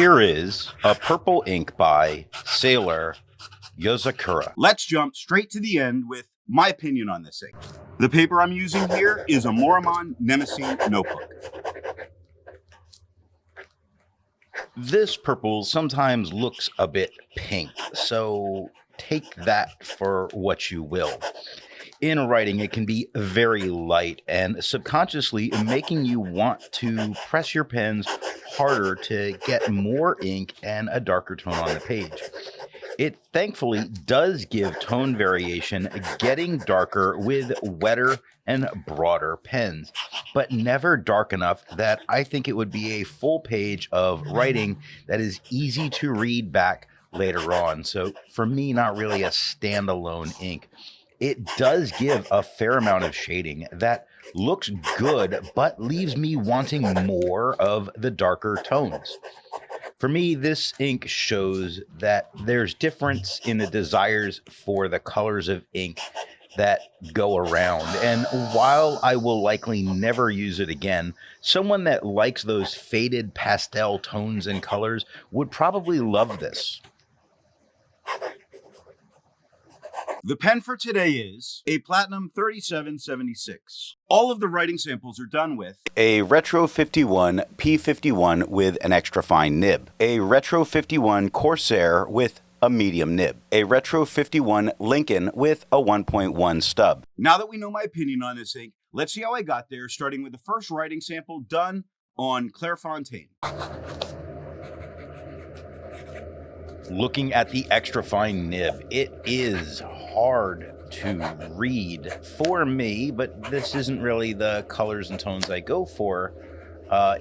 Here is a purple ink by Sailor Yozakura. Let's jump straight to the end with my opinion on this ink. The paper I'm using here is a Maruman Mnemosyne Notebook. This purple sometimes looks a bit pink, so take that for what you will. In writing, it can be very light and subconsciously making you want to press your pens harder to get more ink and a darker tone on the page. It thankfully does give tone variation, getting darker with wetter and broader pens, but never dark enough that I think it would be a full page of writing that is easy to read back later on. So for me, not really a standalone ink. It does give a fair amount of shading that looks good, but leaves me wanting more of the darker tones. For me, this ink shows that there's difference in the desires for the colors of ink that go around. And while I will likely never use it again, someone that likes those faded pastel tones and colors would probably love this. The pen for today is a Platinum 3776. All of the writing samples are done with a Retro 51 P51 with an extra fine nib, a Retro 51 Corsair with a medium nib, a Retro 51 Lincoln with a 1.1 stub. Now that we know my opinion on this ink, let's see how I got there, starting with the first writing sample done on Clairfontaine. Looking at the extra fine nib, it is hard to read for me, but this isn't really the colors and tones I go for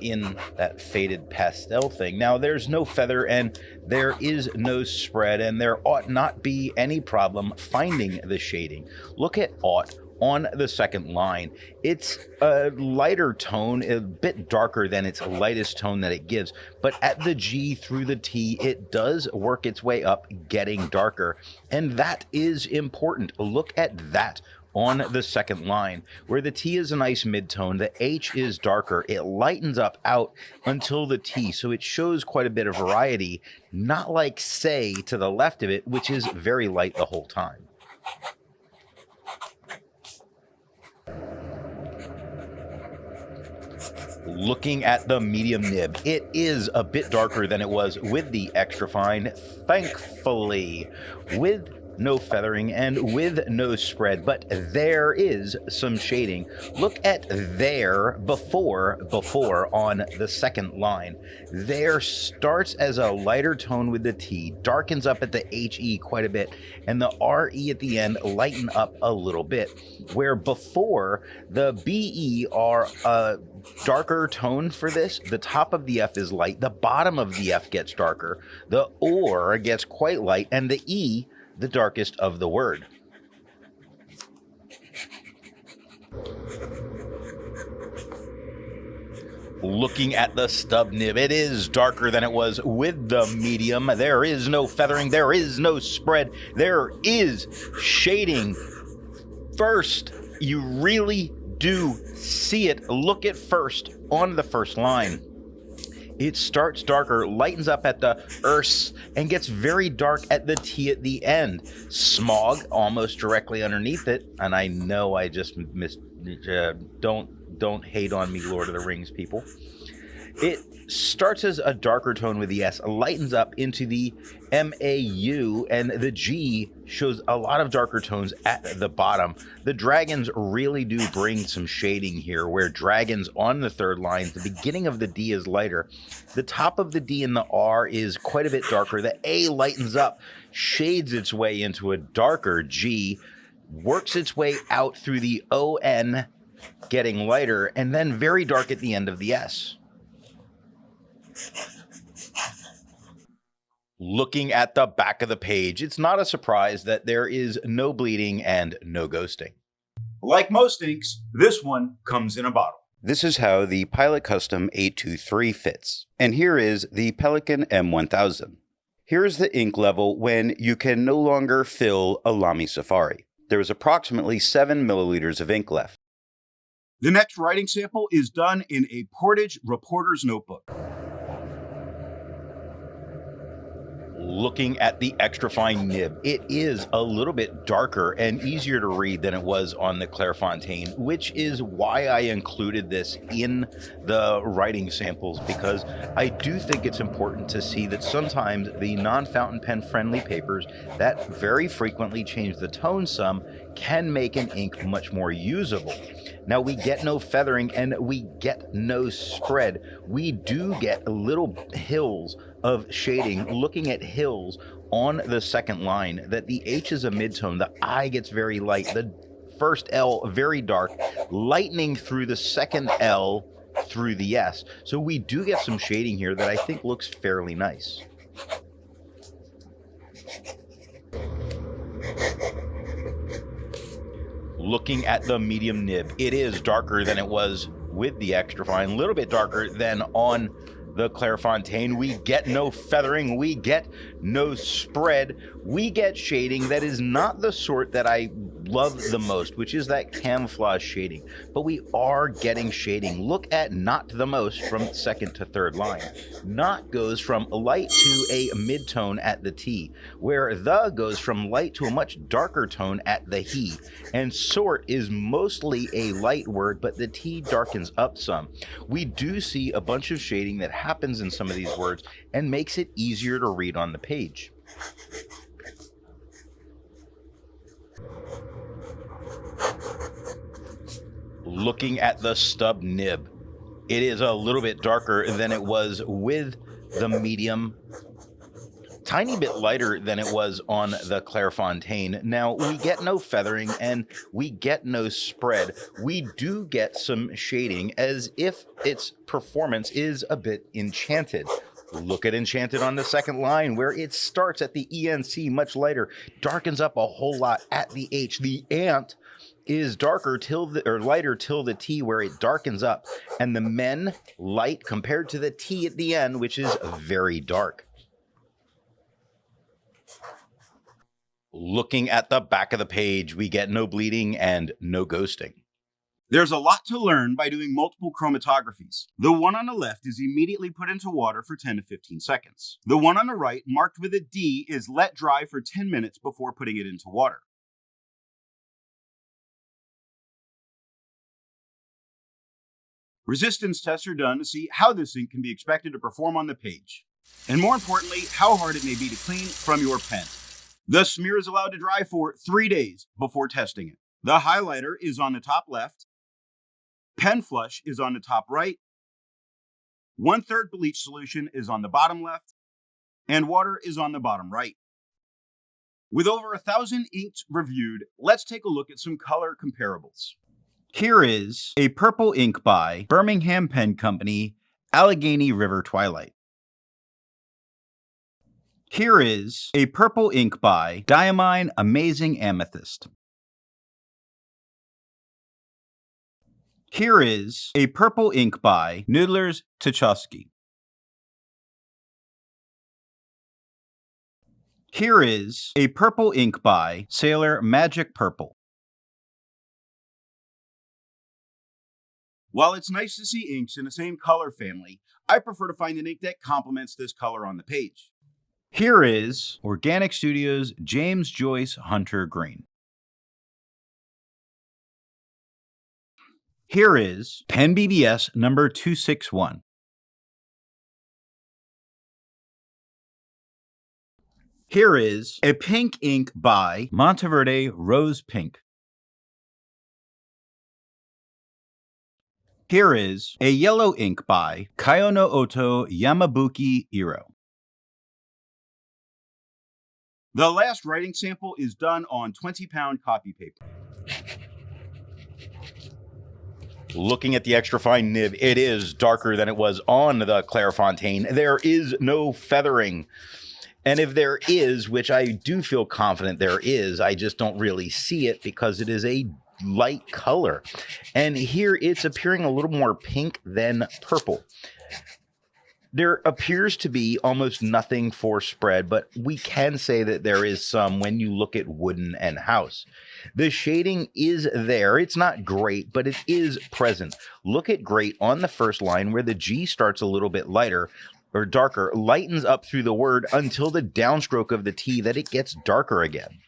in that faded pastel thing. Now, there's no feather and there is no spread, and there ought not be any problem finding the shading. Look at ought on the second line. It's a lighter tone, a bit darker than its lightest tone that it gives, but at the G through the T, it does work its way up, getting darker, and that is important. Look at that on the second line, where the T is a nice mid-tone, the H is darker, it lightens up out until the T, so it shows quite a bit of variety, not like say to the left of it, which is very light the whole time. Looking at the medium nib, it is a bit darker than it was with the extra fine, thankfully, with no feathering and with no spread, but there is some shading. Look at there before on the second line. There starts as a lighter tone with the T, darkens up at the HE quite a bit, and the RE at the end lighten up a little bit, where before the BE are a darker tone for this. The top of the F is light, the bottom of the F gets darker, the OR gets quite light, and the E the darkest of the word. Looking at the stub nib, it is darker than it was with the medium. There is no feathering, there is no spread, there is shading. First, you really do see it. Look at first on the first line. It starts darker, lightens up at the ers, and gets very dark at the T at the end. Smog almost directly underneath it, and I know I just missed. Don't hate on me, Lord of the Rings people. It starts as a darker tone with the S, lightens up into the MAU, and the G shows a lot of darker tones at the bottom. The dragons really do bring some shading here, where dragons on the third line, the beginning of the D is lighter. The top of the D and the R is quite a bit darker. The A lightens up, shades its way into a darker G, works its way out through the ON, getting lighter, and then very dark at the end of the S. Looking at the back of the page, it's not a surprise that there is no bleeding and no ghosting. Like most inks, this one comes in a bottle. This is how the Pilot Custom 823 fits. And here is the Pelican M1000. Here is the ink level when you can no longer fill a Lamy Safari. There is approximately 7 milliliters of ink left. The next writing sample is done in a Portage reporter's notebook. Looking at the extra fine nib, it is a little bit darker and easier to read than it was on the Clairfontaine, which is why I included this in the writing samples, because I do think it's important to see that sometimes the non-fountain pen friendly papers that very frequently change the tone some can make an ink much more usable. Now, we get no feathering and we get no spread. We do get little hills of shading. Looking at hills on the second line, that the H is a midtone, the I gets very light, the first L very dark, lightening through the second L through the S. So we do get some shading here that I think looks fairly nice. Looking at the medium nib, it is darker than it was with the extra fine, a little bit darker than on the Clairfontaine. We get no feathering, we get no spread, we get shading that is not the sort that I love the most, which is that camouflage shading, but we are getting shading. Look at not the most from second to third line. Not goes from light to a mid-tone at the T, where the goes from light to a much darker tone at the he, and sort is mostly a light word, but the T darkens up some. We do see a bunch of shading that happens in some of these words and makes it easier to read on the page. Looking at the stub nib, it is a little bit darker than it was with the medium, tiny bit lighter than it was on the Clairfontaine. Now, we get no feathering and we get no spread. We do get some shading as if its performance is a bit enchanted. Look at enchanted on the second line, where it starts at the ENC much lighter, darkens up a whole lot at the H. The ant is darker lighter till the T, where it darkens up, and the men light compared to the T at the end, which is very dark. Looking at the back of the page, we get no bleeding and no ghosting. There's a lot to learn by doing multiple chromatographies. The one on the left is immediately put into water for 10 to 15 seconds. The one on the right, marked with a D, is let dry for 10 minutes before putting it into water. Resistance tests are done to see how this ink can be expected to perform on the page, and more importantly, how hard it may be to clean from your pen. The smear is allowed to dry for 3 days before testing it. The highlighter is on the top left, pen flush is on the top right, 1/3 bleach solution is on the bottom left, and water is on the bottom right. With over 1,000 inks reviewed, let's take a look at some color comparables. Here is a purple ink by Birmingham Pen Company, Allegheny River Twilight. Here is a purple ink by Diamine Amazing Amethyst. Here is a purple ink by Noodler's Tchaikovsky. Here is a purple ink by Sailor Magic Purple. While it's nice to see inks in the same color family, I prefer to find an ink that complements this color on the page. Here is Organic Studios James Joyce Hunter Green. Here is Pen BBS number 261. Here is a pink ink by Monteverde Rose Pink. Here is a yellow ink by Kayono Oto Yamabuki Iro. The last writing sample is done on 20-pound copy paper. Looking at the extra fine nib, it is darker than it was on the Clairfontaine. There is no feathering. And if there is, which I do feel confident there is, I just don't really see it because it is a light color. And here it's appearing a little more pink than purple. There appears to be almost nothing for spread, but we can say that there is some when you look at wooden and house. The shading is there. It's not great, but it is present. Look at great on the first line where the G starts a little bit lighter. or darker lightens up through the word until the downstroke of the T that it gets darker again.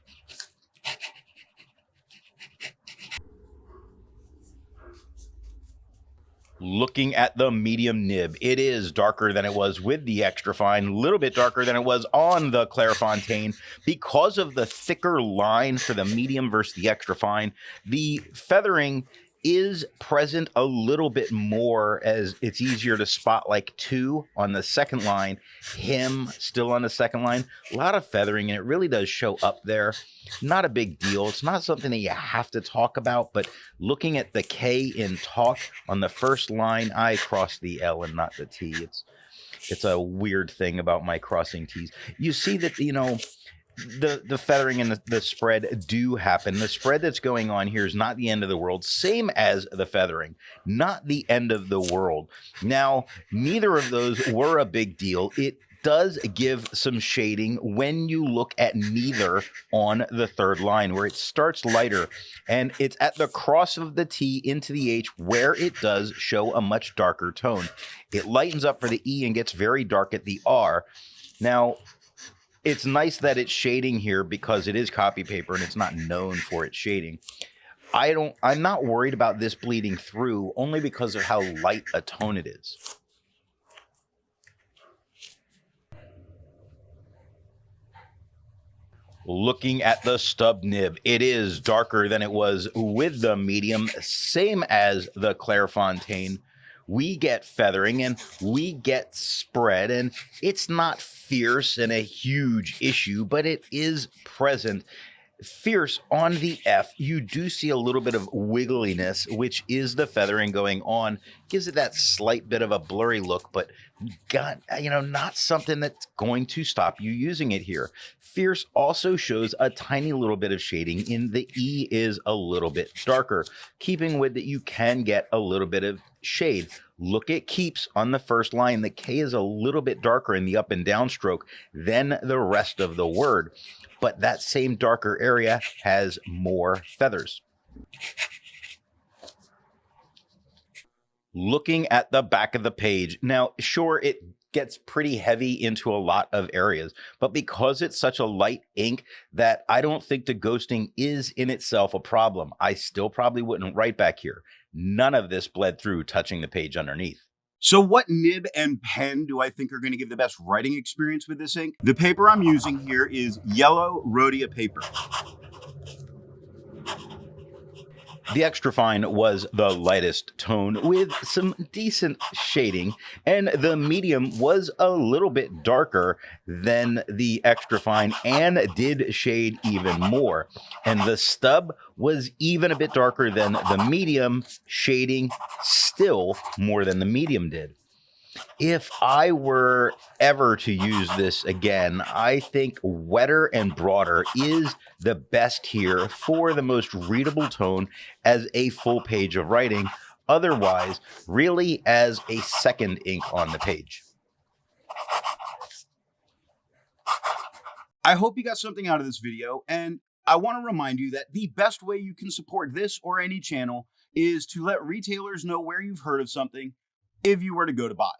Looking at the medium nib, it is darker than it was with the extra fine, a little bit darker than it was on the Clairfontaine. Because of the thicker line for the medium versus the extra fine, the feathering is present a little bit more, as it's easier to spot, like 2 on the second line, him still on the second line. A lot of feathering, and it really does show up there. Not a big deal. It's not something that you have to talk about, but looking at the K in talk on the first line, I crossed the L and not the T. It's a weird thing about my crossing T's. You see that, you know, the feathering and the spread do happen. The spread that's going on here is not the end of the world, same as the feathering, not the end of the world. Now, neither of those were a big deal. It does give some shading when you look at neither on the third line, where it starts lighter, and it's at the cross of the T into the H where it does show a much darker tone. It lightens up for the E and gets very dark at the R. Now, it's nice that it's shading here because it is copy paper and it's not known for its shading. I'm not worried about this bleeding through, only because of how light a tone it is. Looking at the stub nib, it is darker than it was with the medium, same as the Clairfontaine. We get feathering and we get spread, and it's not fierce and a huge issue, but it is present. Fierce on the F, you do see a little bit of wiggliness, which is the feathering going on. Gives it that slight bit of a blurry look, but not something that's going to stop you using it here. Fierce also shows a tiny little bit of shading in the E is a little bit darker, keeping with that you can get a little bit of shade. Look at keeps on the first line. The K is a little bit darker in the up and down stroke than the rest of the word, but that same darker area has more feathers. Looking at the back of the page. Now, sure, it gets pretty heavy into a lot of areas, but because it's such a light ink that I don't think the ghosting is in itself a problem. I still probably wouldn't write back here. None of this bled through touching the page underneath. So what nib and pen do I think are going to give the best writing experience with this ink? The paper I'm using here is yellow Rhodia paper. The extra fine was the lightest tone with some decent shading, and the medium was a little bit darker than the extra fine and did shade even more. And the stub was even a bit darker than the medium, shading still more than the medium did. If I were ever to use this again, I think wetter and broader is the best here for the most readable tone as a full page of writing. Otherwise, really as a second ink on the page. I hope you got something out of this video, and I want to remind you that the best way you can support this or any channel is to let retailers know where you've heard of something if you were to go to buy.